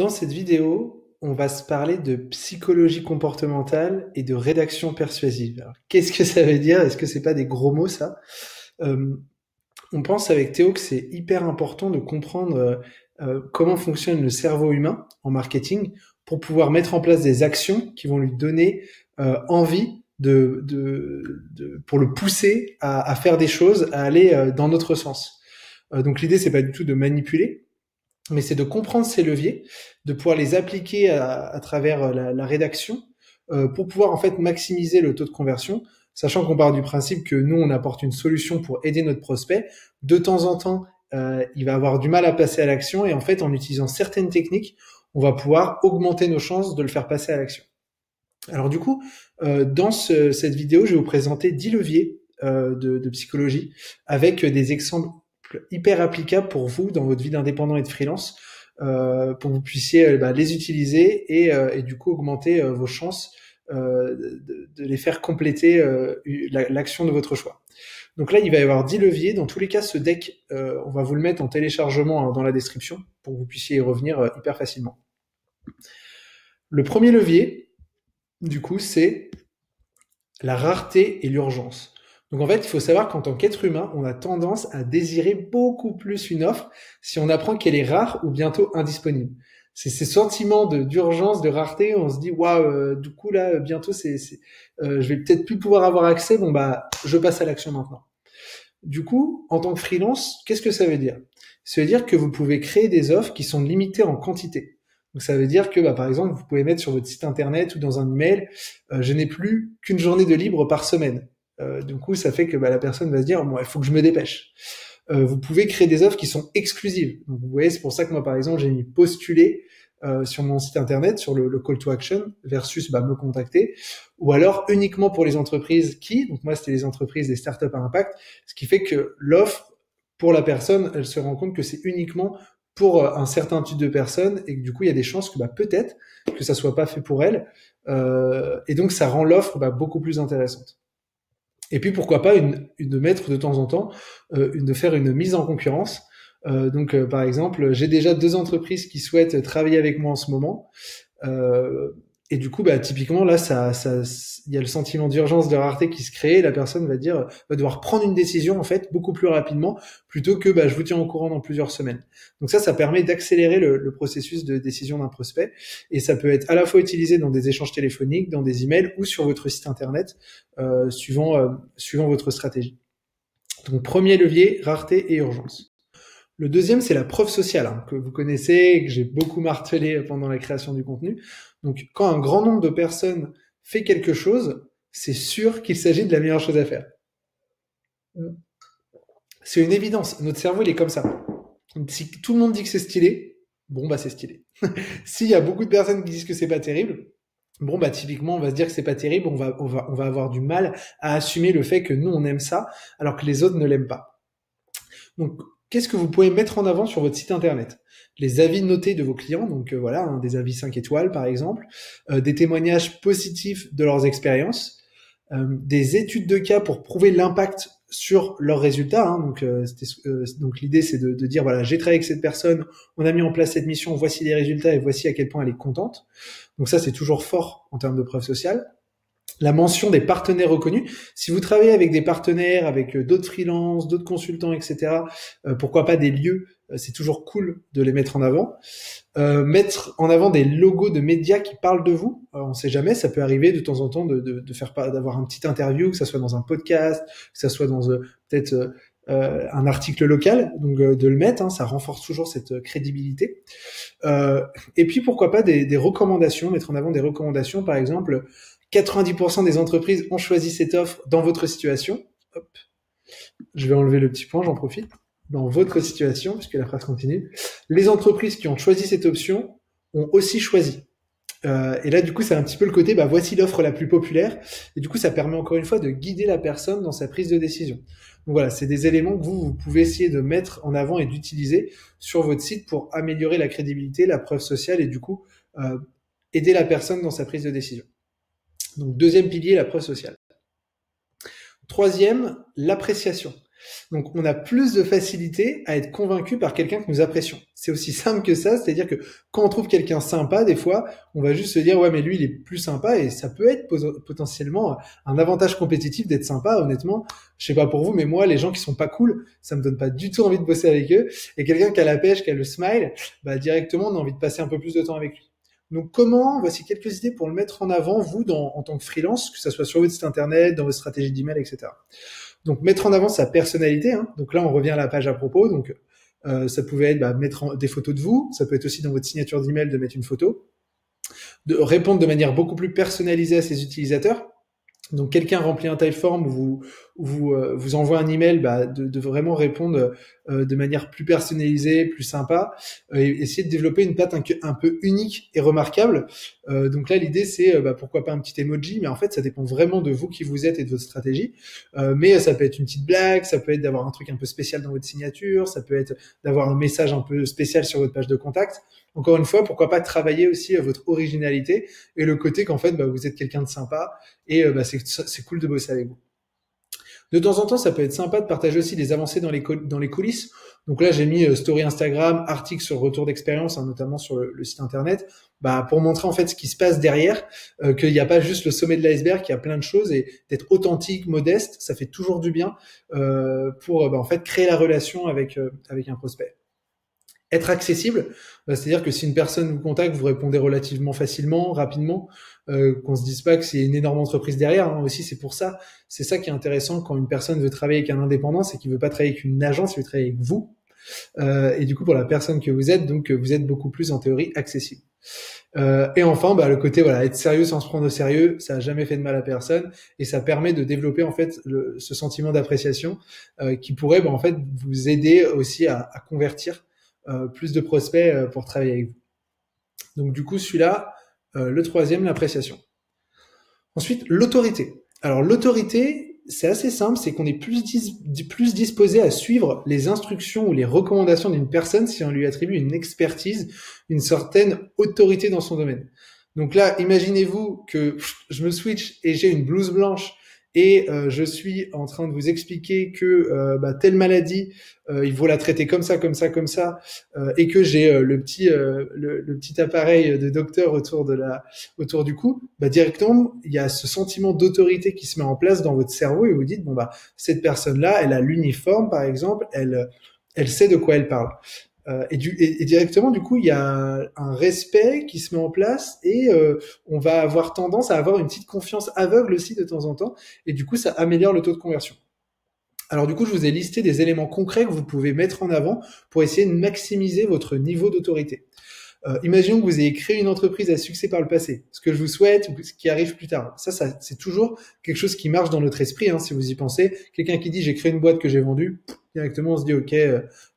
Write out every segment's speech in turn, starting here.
Dans cette vidéo, on va se parler de psychologie comportementale et de rédaction persuasive. Alors, qu'est-ce que ça veut dire? Est-ce que c'est pas des gros mots, ça? Euh, on pense avec Théo que c'est hyper important de comprendre comment fonctionne le cerveau humain en marketing pour pouvoir mettre en place des actions qui vont lui donner envie pour le pousser à faire des choses, à aller dans notre sens. Donc l'idée, c'est pas du tout de manipuler, mais c'est de comprendre ces leviers, de pouvoir les appliquer à travers la rédaction pour pouvoir en fait maximiser le taux de conversion, sachant qu'on part du principe que nous, on apporte une solution pour aider notre prospect. De temps en temps, il va avoir du mal à passer à l'action et en fait, en utilisant certaines techniques, on va pouvoir augmenter nos chances de le faire passer à l'action. Alors du coup, dans cette vidéo, je vais vous présenter 10 leviers de psychologie avec des exemples hyper applicables pour vous dans votre vie d'indépendant et de freelance, pour que vous puissiez les utiliser et du coup augmenter vos chances de les faire compléter l'action de votre choix. Donc là, il va y avoir 10 leviers. Dans tous les cas, ce deck, on va vous le mettre en téléchargement dans la description pour que vous puissiez y revenir hyper facilement. Le premier levier, du coup, c'est la rareté et l'urgence. Donc en fait, il faut savoir qu'en tant qu'être humain, on a tendance à désirer beaucoup plus une offre si on apprend qu'elle est rare ou bientôt indisponible. C'est ces sentiments d'urgence, de rareté, on se dit waouh, du coup là bientôt je vais peut-être plus pouvoir avoir accès. Bon bah, je passe à l'action maintenant. Du coup, en tant que freelance, qu'est-ce que ça veut dire? Ça veut dire que vous pouvez créer des offres qui sont limitées en quantité. Donc ça veut dire que, par exemple, vous pouvez mettre sur votre site internet ou dans un email, je n'ai plus qu'une journée de libre par semaine. Du coup, ça fait que la personne va se dire, bon, il faut que je me dépêche. Vous pouvez créer des offres qui sont exclusives. Donc vous voyez, c'est pour ça que moi, par exemple, j'ai mis postuler sur mon site internet, sur le call to action, versus me contacter, ou alors uniquement pour les entreprises donc moi c'était les entreprises, des startups à impact, ce qui fait que l'offre, pour la personne, elle se rend compte que c'est uniquement pour un certain type de personnes et que du coup il y a des chances que peut-être que ça soit pas fait pour elle, et donc ça rend l'offre beaucoup plus intéressante. Et puis pourquoi pas de mettre de temps en temps, de faire une mise en concurrence. Donc par exemple, j'ai déjà 2 entreprises qui souhaitent travailler avec moi en ce moment. Et du coup, typiquement là, il y a le sentiment d'urgence, de rareté qui se crée. Et la personne va devoir prendre une décision en fait beaucoup plus rapidement, plutôt que je vous tiens au courant dans plusieurs semaines. Donc ça permet d'accélérer le processus de décision d'un prospect. Et ça peut être à la fois utilisé dans des échanges téléphoniques, dans des emails ou sur votre site internet, suivant votre stratégie. Donc premier levier, rareté et urgence. Le deuxième, c'est la preuve sociale, que vous connaissez et que j'ai beaucoup martelé pendant la création du contenu. Donc, quand un grand nombre de personnes fait quelque chose, c'est sûr qu'il s'agit de la meilleure chose à faire. C'est une évidence. Notre cerveau, il est comme ça. Si tout le monde dit que c'est stylé, c'est stylé. S'il y a beaucoup de personnes qui disent que c'est pas terrible, typiquement, on va se dire que c'est pas terrible, on va avoir du mal à assumer le fait que nous, on aime ça, alors que les autres ne l'aiment pas. Donc, qu'est-ce que vous pouvez mettre en avant sur votre site internet? Les avis notés de vos clients, donc des avis 5 étoiles par exemple, des témoignages positifs de leurs expériences, des études de cas pour prouver l'impact sur leurs résultats. Donc l'idée c'est de dire voilà, j'ai travaillé avec cette personne, on a mis en place cette mission, voici les résultats et voici à quel point elle est contente. Donc ça c'est toujours fort en termes de preuve sociale. La mention des partenaires reconnus. Si vous travaillez avec des partenaires, avec d'autres freelances, d'autres consultants, etc., pourquoi pas des lieux, c'est toujours cool de les mettre en avant. Mettre en avant des logos de médias qui parlent de vous. On ne sait jamais, ça peut arriver de temps en temps d'avoir un petit interview, que ça soit dans un podcast, que ça soit dans peut-être un article local, donc de le mettre, ça renforce toujours cette crédibilité. Et puis pourquoi pas des recommandations, mettre en avant des recommandations, par exemple, 90% des entreprises ont choisi cette offre dans votre situation. Hop. Je vais enlever le petit point, j'en profite. Dans votre situation, puisque la phrase continue. Les entreprises qui ont choisi cette option ont aussi choisi. Et là, du coup, c'est un petit peu le côté, voici l'offre la plus populaire. Et du coup, ça permet encore une fois de guider la personne dans sa prise de décision. Donc voilà, c'est des éléments que vous pouvez essayer de mettre en avant et d'utiliser sur votre site pour améliorer la crédibilité, la preuve sociale et du coup, aider la personne dans sa prise de décision. Donc, deuxième pilier, la preuve sociale. Troisième, l'appréciation. Donc, on a plus de facilité à être convaincu par quelqu'un que nous apprécions. C'est aussi simple que ça, c'est-à-dire que quand on trouve quelqu'un sympa, des fois, on va juste se dire, ouais, mais lui, il est plus sympa, et ça peut être potentiellement un avantage compétitif d'être sympa, honnêtement. Je sais pas pour vous, mais moi, les gens qui sont pas cool, ça me donne pas du tout envie de bosser avec eux. Et quelqu'un qui a la pêche, qui a le smile, bah, directement, on a envie de passer un peu plus de temps avec lui. Donc, voici quelques idées pour le mettre en avant, vous, en tant que freelance, que ça soit sur votre site internet, dans votre stratégie d'email, etc. Donc, mettre en avant sa personnalité. Hein. Donc là, on revient à la page à propos. Donc, ça pouvait être mettre des photos de vous. Ça peut être aussi dans votre signature d'email de mettre une photo. De répondre de manière beaucoup plus personnalisée à ses utilisateurs. Donc, quelqu'un remplit un Typeform ou vous envoie un email, de vraiment répondre de manière plus personnalisée, plus sympa, et essayer de développer une patte un peu unique et remarquable. Donc là, l'idée, c'est pourquoi pas un petit emoji, mais en fait, ça dépend vraiment de vous qui vous êtes et de votre stratégie. Mais ça peut être une petite blague, ça peut être d'avoir un truc un peu spécial dans votre signature, ça peut être d'avoir un message un peu spécial sur votre page de contact. Encore une fois, pourquoi pas travailler aussi votre originalité et le côté qu'en fait, vous êtes quelqu'un de sympa et c'est cool de bosser avec vous. De temps en temps, ça peut être sympa de partager aussi des avancées dans les coulisses. Donc là, j'ai mis story Instagram, article sur retour d'expérience, hein, notamment sur le site internet, pour montrer en fait ce qui se passe derrière, qu'il n'y a pas juste le sommet de l'iceberg, qu'il y a plein de choses, et d'être authentique, modeste, ça fait toujours du bien pour en fait créer la relation avec un prospect. Être accessible, c'est-à-dire que si une personne vous contacte, vous répondez relativement facilement, rapidement, qu'on se dise pas que c'est une énorme entreprise derrière. Hein, aussi, c'est ça qui est intéressant quand une personne veut travailler avec un indépendant, c'est qu'il veut pas travailler avec une agence, il veut travailler avec vous. Et du coup, pour la personne que vous êtes, donc vous êtes beaucoup plus en théorie accessible. Et enfin, le côté être sérieux sans se prendre au sérieux, ça a jamais fait de mal à personne, et ça permet de développer en fait ce sentiment d'appréciation qui pourrait en fait vous aider aussi à convertir plus de prospects pour travailler avec vous. Donc du coup, celui-là, le troisième, l'appréciation. Ensuite, l'autorité. Alors l'autorité, c'est assez simple, c'est qu'on est plus disposé à suivre les instructions ou les recommandations d'une personne si on lui attribue une expertise, une certaine autorité dans son domaine. Donc là, imaginez-vous que je me switch et j'ai une blouse blanche et je suis en train de vous expliquer que telle maladie, il faut la traiter comme ça, comme ça, comme ça, et que j'ai le petit appareil de docteur autour du cou, directement il y a ce sentiment d'autorité qui se met en place dans votre cerveau et vous dites cette personne-là, elle a l'uniforme par exemple, elle sait de quoi elle parle. Et directement, du coup, il y a un respect qui se met en place et on va avoir tendance à avoir une petite confiance aveugle aussi de temps en temps. Et du coup, ça améliore le taux de conversion. Alors du coup, je vous ai listé des éléments concrets que vous pouvez mettre en avant pour essayer de maximiser votre niveau d'autorité. Imaginons que vous ayez créé une entreprise à succès par le passé, ce que je vous souhaite ou ce qui arrive plus tard. Ça c'est toujours quelque chose qui marche dans notre esprit, hein, si vous y pensez. Quelqu'un qui dit j'ai créé une boîte que j'ai vendue, directement on se dit ok,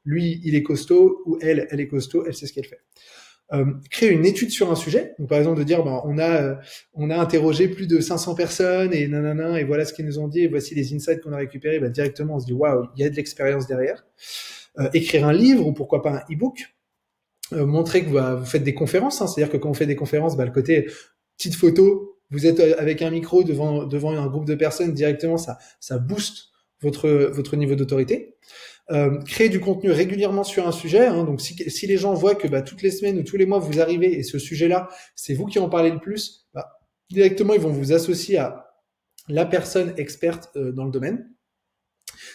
lui il est costaud ou elle est costaud, elle sait ce qu'elle fait. Créer une étude sur un sujet, donc par exemple de dire on a interrogé plus de 500 personnes et nanana et voilà ce qu'ils nous ont dit et voici les insights qu'on a récupérés, directement on se dit waouh, il y a de l'expérience derrière. Écrire un livre ou pourquoi pas un e-book. Montrer que vous faites des conférences, hein, c'est-à-dire que quand on fait des conférences, le côté petite photo, vous êtes avec un micro devant un groupe de personnes, directement ça booste votre niveau d'autorité. Créer du contenu régulièrement sur un sujet, hein, donc si les gens voient que toutes les semaines ou tous les mois vous arrivez et ce sujet-là, c'est vous qui en parlez le plus, directement ils vont vous associer à la personne experte dans le domaine.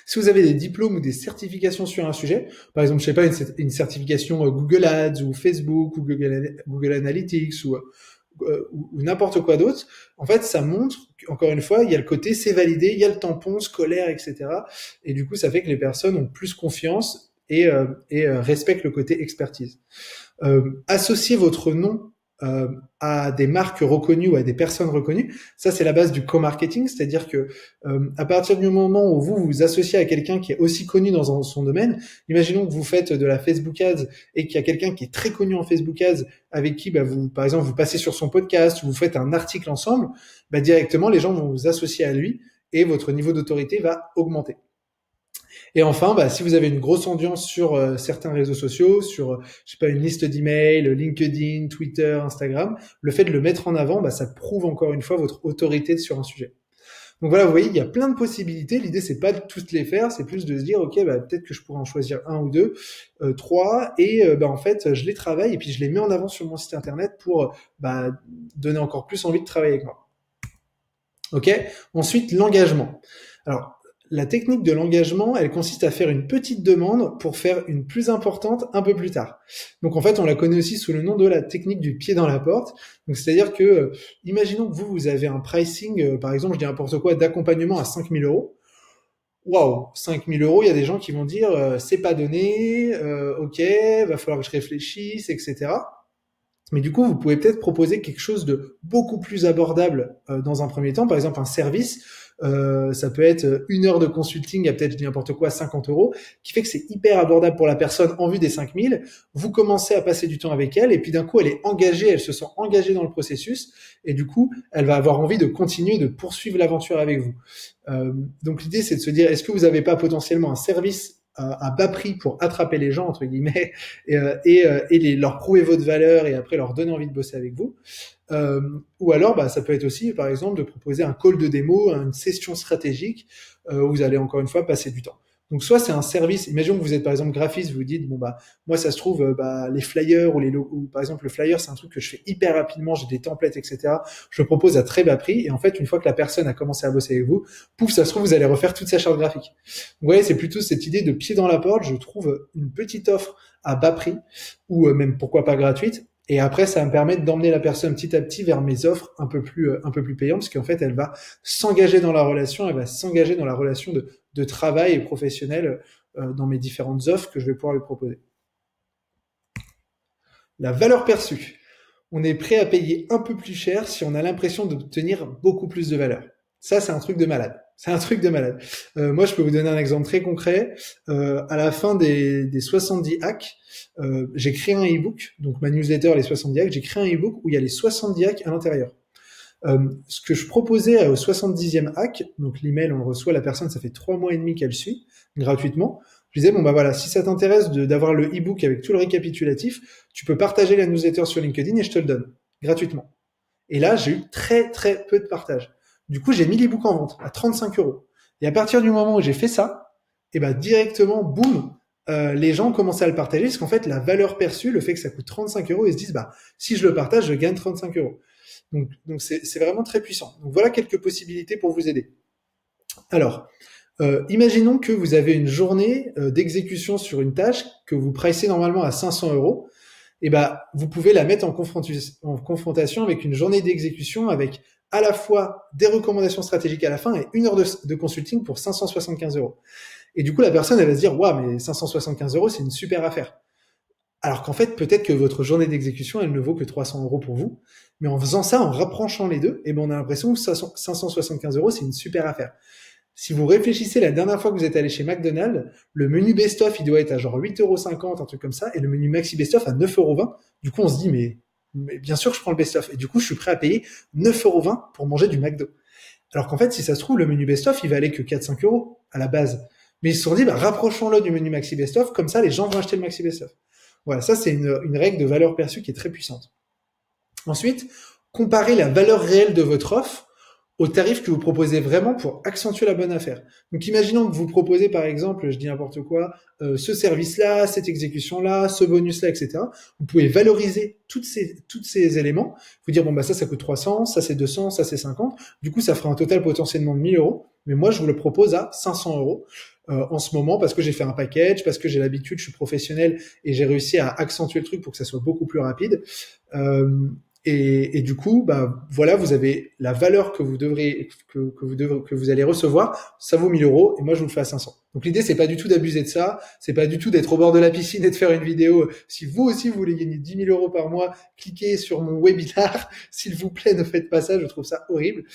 Si vous avez des diplômes ou des certifications sur un sujet, par exemple, je sais pas, une certification Google Ads ou Facebook ou Google Analytics ou n'importe quoi d'autre, en fait, ça montre qu'encore une fois, il y a le côté c'est validé, il y a le tampon scolaire, etc. Et du coup, ça fait que les personnes ont plus confiance et respectent le côté expertise. Associez votre nom à des marques reconnues ou à des personnes reconnues, ça c'est la base du co-marketing, c'est-à-dire que à partir du moment où vous vous associez à quelqu'un qui est aussi connu dans son domaine, imaginons que vous faites de la Facebook Ads et qu'il y a quelqu'un qui est très connu en Facebook Ads avec qui vous, par exemple, vous passez sur son podcast ou vous faites un article ensemble, directement les gens vont vous associer à lui et votre niveau d'autorité va augmenter. Et enfin, si vous avez une grosse audience sur certains réseaux sociaux, sur je sais pas, une liste d'emails, LinkedIn, Twitter, Instagram, le fait de le mettre en avant, ça prouve encore une fois votre autorité sur un sujet. Donc voilà, vous voyez, il y a plein de possibilités. L'idée, c'est pas de toutes les faire, c'est plus de se dire, ok, bah, peut-être que je pourrais en choisir un ou deux, trois, et bah, en fait, je les travaille et puis je les mets en avant sur mon site internet pour bah, donner encore plus envie de travailler avec moi. Ok. Ensuite, l'engagement. Alors, la technique de l'engagement, elle consiste à faire une petite demande pour faire une plus importante un peu plus tard. Donc en fait, on la connaît aussi sous le nom de la technique du pied dans la porte. Donc c'est-à-dire que, imaginons que vous avez un pricing, par exemple, je dis n'importe quoi, d'accompagnement à 5 000 euros. Waouh, 5 000 euros, il y a des gens qui vont dire, c'est pas donné, ok, va falloir que je réfléchisse, etc. Mais du coup, vous pouvez peut-être proposer quelque chose de beaucoup plus abordable dans un premier temps. Par exemple, un service, ça peut être 1 heure de consulting à peut-être, je dis n'importe quoi, 50 euros, qui fait que c'est hyper abordable pour la personne en vue des 5 000. Vous commencez à passer du temps avec elle et puis d'un coup, elle est engagée, elle se sent engagée dans le processus et du coup, elle va avoir envie de continuer, de poursuivre l'aventure avec vous. Donc l'idée, c'est de se dire, est-ce que vous n'avez pas potentiellement un service à bas prix pour attraper les gens entre guillemets et leur prouver votre valeur et après leur donner envie de bosser avec vous. Ou alors, bah, ça peut être aussi, par exemple, de proposer un call de démo, une session stratégique où vous allez encore une fois passer du temps. Donc, soit c'est un service. Imaginons que vous êtes par exemple graphiste, vous dites bon bah moi ça se trouve bah, les flyers ou les ou par exemple le flyer c'est un truc que je fais hyper rapidement, j'ai des templates etc. Je le propose à très bas prix et en fait une fois que la personne a commencé à bosser avec vous, pouf ça se trouve vous allez refaire toute sa charte graphique. Vous voyez c'est plutôt cette idée de pied dans la porte. Je trouve une petite offre à bas prix ou même pourquoi pas gratuite. Et après, ça va me permettre d'emmener la personne petit à petit vers mes offres un peu plus payantes, parce qu'en fait, elle va s'engager dans la relation, elle va s'engager dans la relation de travail et professionnel dans mes différentes offres que je vais pouvoir lui proposer. La valeur perçue. On est prêt à payer un peu plus cher si on a l'impression d'obtenir beaucoup plus de valeur. Ça, c'est un truc de malade. C'est un truc de malade. Moi, je peux vous donner un exemple très concret. À la fin des 70 hacks, j'ai créé un e-book, donc ma newsletter, les 70 hacks, j'ai créé un e-book où il y a les 70 hacks à l'intérieur. Ce que je proposais au 70e hack, donc l'email, on le reçoit, la personne, ça fait 3 mois et demi qu'elle suit, gratuitement. Je disais, bon bah voilà, si ça t'intéresse d'avoir le e-book avec tout le récapitulatif, tu peux partager la newsletter sur LinkedIn et je te le donne, gratuitement. Et là, j'ai eu très très peu de partage. Du coup, j'ai mis l'e-book en vente à 35 euros. Et à partir du moment où j'ai fait ça, et ben directement, boum, les gens commencent à le partager parce qu'en fait, la valeur perçue, le fait que ça coûte 35 euros, ils se disent, bah si je le partage, je gagne 35 euros. Donc c'est vraiment très puissant. Donc voilà quelques possibilités pour vous aider. Alors, imaginons que vous avez une journée d'exécution sur une tâche que vous pricez normalement à 500 euros. Et ben, vous pouvez la mettre en confrontation avec une journée d'exécution avec à la fois des recommandations stratégiques à la fin et 1 heure de consulting pour 575 euros. Et du coup, la personne, elle va se dire, waouh, mais 575 euros, c'est une super affaire. Alors qu'en fait, peut-être que votre journée d'exécution, elle ne vaut que 300 euros pour vous. Mais en faisant ça, en rapprochant les deux, et ben, on a l'impression que 575 euros, c'est une super affaire. Si vous réfléchissez la dernière fois que vous êtes allé chez McDonald's, le menu best-of, il doit être à genre 8,50 €, un truc comme ça, et le menu maxi best-of à 9,20 €. Du coup, on se dit, mais bien sûr que je prends le best-of. Et du coup, je suis prêt à payer 9,20 € pour manger du McDo. Alors qu'en fait, si ça se trouve, le menu best-of, il va aller que 4-5 € à la base. Mais ils se sont dit, bah, rapprochons-le du menu maxi best-of, comme ça, les gens vont acheter le maxi best-of. Voilà, ça, c'est une règle de valeur perçue qui est très puissante. Ensuite, comparez la valeur réelle de votre offre au tarif que vous proposez vraiment pour accentuer la bonne affaire. Donc, imaginons que vous proposez, par exemple, je dis n'importe quoi, ce service-là, cette exécution-là, ce bonus-là, etc. Vous pouvez valoriser tous ces éléments. Vous dire, bon, bah, ça coûte 300, ça c'est 200, ça c'est 50. Du coup, ça fera un total potentiellement de 1 000 €. Mais moi, je vous le propose à 500 € en ce moment parce que j'ai fait un package, parce que j'ai l'habitude, je suis professionnel et j'ai réussi à accentuer le truc pour que ça soit beaucoup plus rapide. Et du coup, bah voilà, vous avez la valeur que vous allez recevoir, ça vaut 1 000 € et moi je vous le fais à 500. Donc l'idée c'est pas du tout d'abuser de ça, c'est pas du tout d'être au bord de la piscine et de faire une vidéo. Si vous aussi vous voulez gagner 10 000 € par mois, cliquez sur mon webinar, s'il vous plaît, ne faites pas ça, je trouve ça horrible.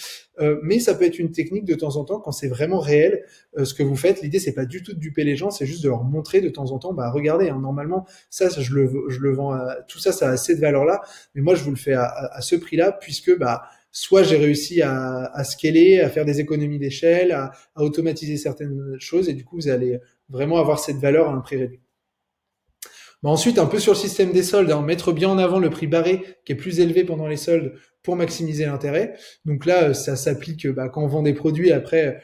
Mais ça peut être une technique de temps en temps quand c'est vraiment réel ce que vous faites. L'idée c'est pas du tout de duper les gens, c'est juste de leur montrer de temps en temps, bah regardez, hein, normalement ça je le vends à, tout ça a assez de valeur là, mais moi je vous le fais à ce prix-là puisque bah soit j'ai réussi à scaler, à faire des économies d'échelle, à automatiser certaines choses et du coup vous allez vraiment avoir cette valeur à un prix réduit. Bah, ensuite, un peu sur le système des soldes, hein, mettre bien en avant le prix barré qui est plus élevé pendant les soldes pour maximiser l'intérêt. Donc là, ça s'applique quand on vend des produits après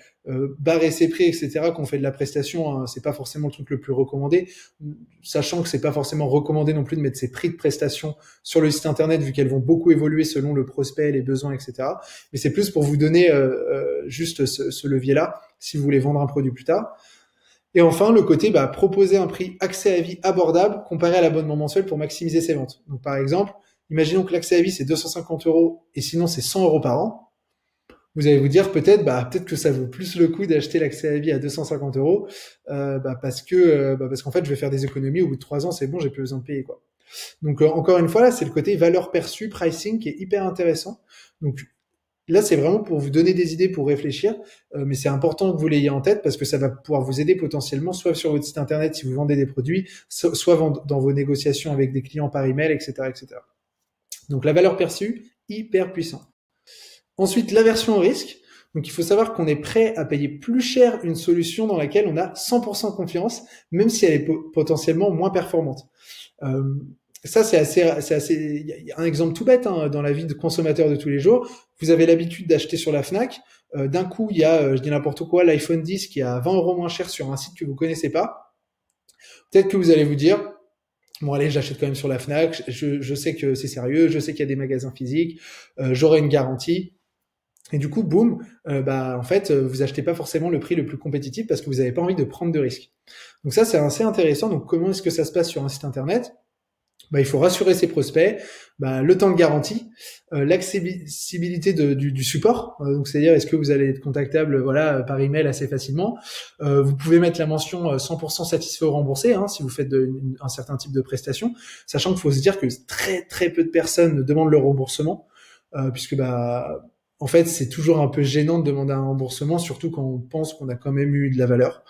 barrer ses prix, etc. Qu'on fait de la prestation, hein, c'est pas forcément le truc le plus recommandé, sachant que c'est pas forcément recommandé non plus de mettre ses prix de prestation sur le site internet vu qu'elles vont beaucoup évoluer selon le prospect, les besoins, etc. Mais c'est plus pour vous donner juste ce levier-là si vous voulez vendre un produit plus tard. Et enfin, le côté proposer un prix accès à vie abordable comparé à l'abonnement mensuel pour maximiser ses ventes. Donc par exemple, imaginons que l'accès à vie c'est 250 euros et sinon c'est 100 euros par an. Vous allez vous dire peut-être que ça vaut plus le coup d'acheter l'accès à vie à 250 euros parce qu'en fait je vais faire des économies au bout de 3 ans, c'est bon, j'ai plus besoin de payer quoi. Donc encore une fois là, c'est le côté valeur perçue, pricing qui est hyper intéressant. Donc là, c'est vraiment pour vous donner des idées pour réfléchir, mais c'est important que vous l'ayez en tête parce que ça va pouvoir vous aider potentiellement, soit sur votre site internet si vous vendez des produits, soit dans vos négociations avec des clients par email, etc., etc. Donc la valeur perçue, hyper puissant. Ensuite, l'aversion au risque. Donc il faut savoir qu'on est prêt à payer plus cher une solution dans laquelle on a 100% confiance, même si elle est potentiellement moins performante. Ça, c'est assez, il y a un exemple tout bête, hein, dans la vie de consommateur de tous les jours. Vous avez l'habitude d'acheter sur la Fnac. D'un coup, il y a, je dis n'importe quoi, l'iPhone 10 qui est à 20 euros moins cher sur un site que vous connaissez pas. Peut-être que vous allez vous dire, bon allez, j'achète quand même sur la Fnac. Je sais que c'est sérieux. Je sais qu'il y a des magasins physiques. J'aurai une garantie. Et du coup, boum, en fait, vous achetez pas forcément le prix le plus compétitif parce que vous n'avez pas envie de prendre de risques. Donc ça, c'est assez intéressant. Donc comment est-ce que ça se passe sur un site internet ? Il faut rassurer ses prospects, le temps de garantie, l'accessibilité du support. Donc c'est-à-dire est-ce que vous allez être contactable par email assez facilement. Vous pouvez mettre la mention 100% satisfait ou remboursé si vous faites un certain type de prestation, sachant qu'il faut se dire que très très peu de personnes demandent le remboursement, puisque en fait c'est toujours un peu gênant de demander un remboursement, surtout quand on pense qu'on a quand même eu de la valeur.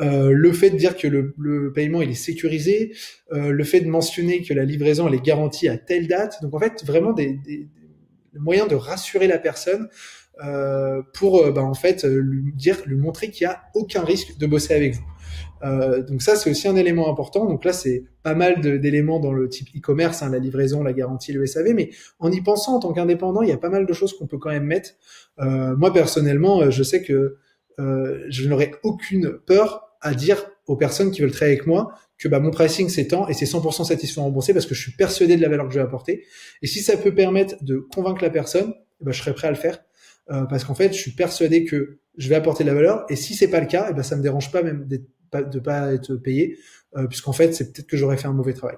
Le fait de dire que le paiement il est sécurisé, le fait de mentionner que la livraison elle est garantie à telle date, donc en fait vraiment des moyens de rassurer la personne pour en fait lui montrer qu'il y a aucun risque de bosser avec vous. Donc ça c'est aussi un élément important. Donc là c'est pas mal d'éléments dans le type e-commerce, la livraison, la garantie, le SAV, mais en y pensant en tant qu'indépendant, il y a pas mal de choses qu'on peut quand même mettre. Moi personnellement, je sais que je n'aurais aucune peur à dire aux personnes qui veulent travailler avec moi que mon pricing c'est tant et c'est 100% satisfait remboursé parce que je suis persuadé de la valeur que je vais apporter. Et si ça peut permettre de convaincre la personne, je serais prêt à le faire parce qu'en fait je suis persuadé que je vais apporter de la valeur. Et si c'est pas le cas, ça me dérange pas même de pas être payé puisqu'en fait c'est peut-être que j'aurais fait un mauvais travail.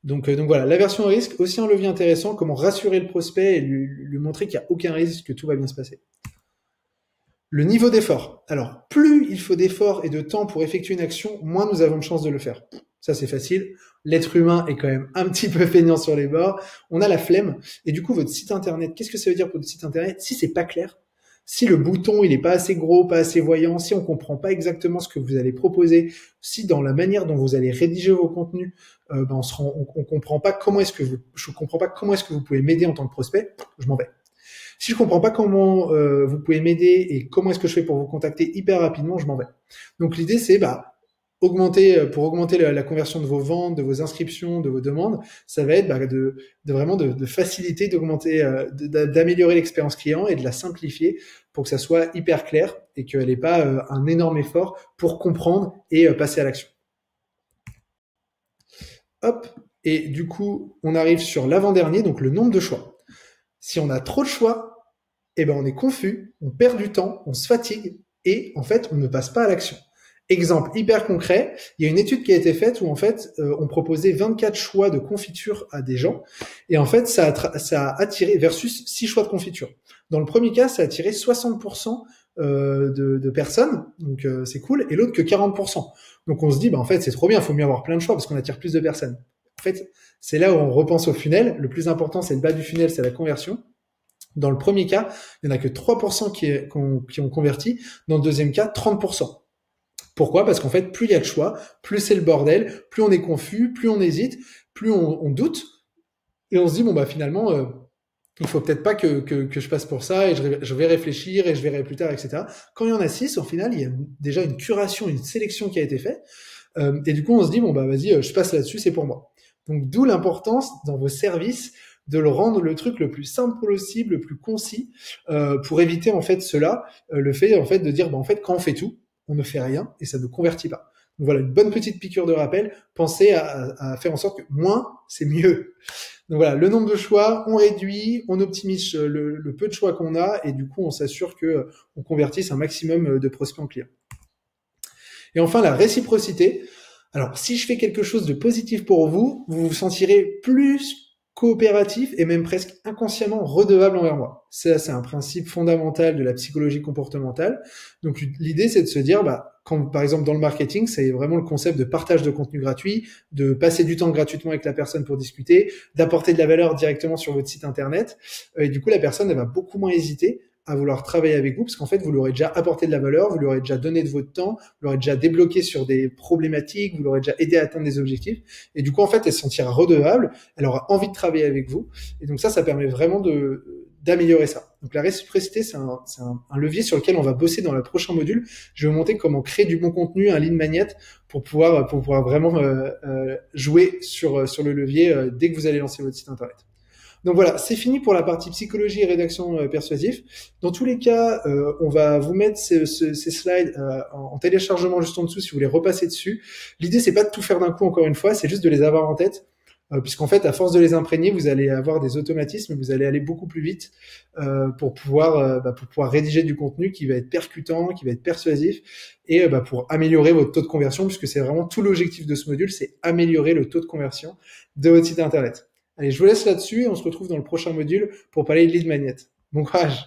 Donc voilà, l'aversion au risque, aussi un levier intéressant, comment rassurer le prospect et lui montrer qu'il n'y a aucun risque, que tout va bien se passer. Le niveau d'effort. Alors, plus il faut d'effort et de temps pour effectuer une action, moins nous avons de chances de le faire. Ça, c'est facile. L'être humain est quand même un petit peu feignant sur les bords. On a la flemme. Et du coup, votre site internet, qu'est-ce que ça veut dire pour votre site internet? Si c'est pas clair, si le bouton, il est pas assez gros, pas assez voyant, si on comprend pas exactement ce que vous allez proposer, si dans la manière dont vous allez rédiger vos contenus, on comprend pas je comprends pas comment est-ce que vous pouvez m'aider en tant que prospect, je m'en vais. Si je comprends pas comment vous pouvez m'aider et comment est-ce que je fais pour vous contacter hyper rapidement, je m'en vais. Donc l'idée c'est augmenter la conversion de vos ventes, de vos inscriptions, de vos demandes, ça va être de faciliter, d'augmenter, d'améliorer l'expérience client et de la simplifier pour que ça soit hyper clair et qu'elle n'ait pas un énorme effort pour comprendre et passer à l'action. Hop, et du coup, on arrive sur l'avant-dernier, donc le nombre de choix. Si on a trop de choix, on est confus, on perd du temps, on se fatigue et en fait, on ne passe pas à l'action. Exemple hyper concret, il y a une étude qui a été faite où en fait, on proposait 24 choix de confiture à des gens et en fait, ça a attiré versus 6 choix de confiture. Dans le premier cas, ça a attiré 60% de personnes, donc c'est cool, et l'autre que 40%. Donc on se dit, en fait, c'est trop bien, il faut mieux avoir plein de choix parce qu'on attire plus de personnes. En fait, c'est là où on repense au funnel. Le plus important, c'est le bas du funnel, c'est la conversion. Dans le premier cas, il n'y en a que 3% qui ont converti. Dans le deuxième cas, 30%. Pourquoi ? Parce qu'en fait, plus il y a de choix, plus c'est le bordel, plus on est confus, plus on hésite, plus on doute. Et on se dit, finalement, il faut peut-être pas que je passe pour ça et je vais réfléchir et je verrai plus tard, etc. Quand il y en a 6, au final, il y a déjà une curation, une sélection qui a été faite. Et du coup, on se dit, bon, bah, vas-y, je passe là-dessus, c'est pour moi. Donc, d'où l'importance dans vos services de le rendre le truc le plus simple possible, le plus concis, pour éviter en fait cela, le fait en fait de dire, bah, en fait, quand on fait tout, on ne fait rien et ça ne convertit pas. Donc voilà, une bonne petite piqûre de rappel. Pensez à faire en sorte que moins, c'est mieux. Donc voilà, le nombre de choix, on réduit, on optimise le peu de choix qu'on a et du coup, on s'assure que on convertisse un maximum de prospects en clients. Et enfin, la réciprocité. Alors, si je fais quelque chose de positif pour vous, vous vous sentirez plus coopératif et même presque inconsciemment redevable envers moi. Ça, c'est un principe fondamental de la psychologie comportementale. Donc, l'idée, c'est de se dire, bah, quand, par exemple, dans le marketing, c'est vraiment le concept de partage de contenu gratuit, de passer du temps gratuitement avec la personne pour discuter, d'apporter de la valeur directement sur votre site internet. Et du coup, la personne, elle va beaucoup moins hésiter à vouloir travailler avec vous parce qu'en fait, vous l'aurez déjà apporté de la valeur, vous l'aurez déjà donné de votre temps, vous l'aurez déjà débloqué sur des problématiques, vous l'aurez déjà aidé à atteindre des objectifs. Et du coup, en fait, elle se sentira redevable, elle aura envie de travailler avec vous. Et donc ça permet vraiment d'améliorer ça. Donc la réciprocité, c'est un levier sur lequel on va bosser dans le prochain module. Je vais vous montrer comment créer du bon contenu, un lead magnet pour pouvoir vraiment jouer sur le levier dès que vous allez lancer votre site internet. Donc voilà, c'est fini pour la partie psychologie et rédaction persuasive. Dans tous les cas, on va vous mettre ces slides en téléchargement juste en dessous si vous voulez repasser dessus. L'idée, c'est pas de tout faire d'un coup, encore une fois, c'est juste de les avoir en tête. Puisqu'en fait, à force de les imprégner, vous allez avoir des automatismes, vous allez aller beaucoup plus vite pour pouvoir rédiger du contenu qui va être percutant, qui va être persuasif, et pour améliorer votre taux de conversion, puisque c'est vraiment tout l'objectif de ce module, c'est améliorer le taux de conversion de votre site internet. Allez, je vous laisse là-dessus et on se retrouve dans le prochain module pour parler de lead magnet. Bon courage!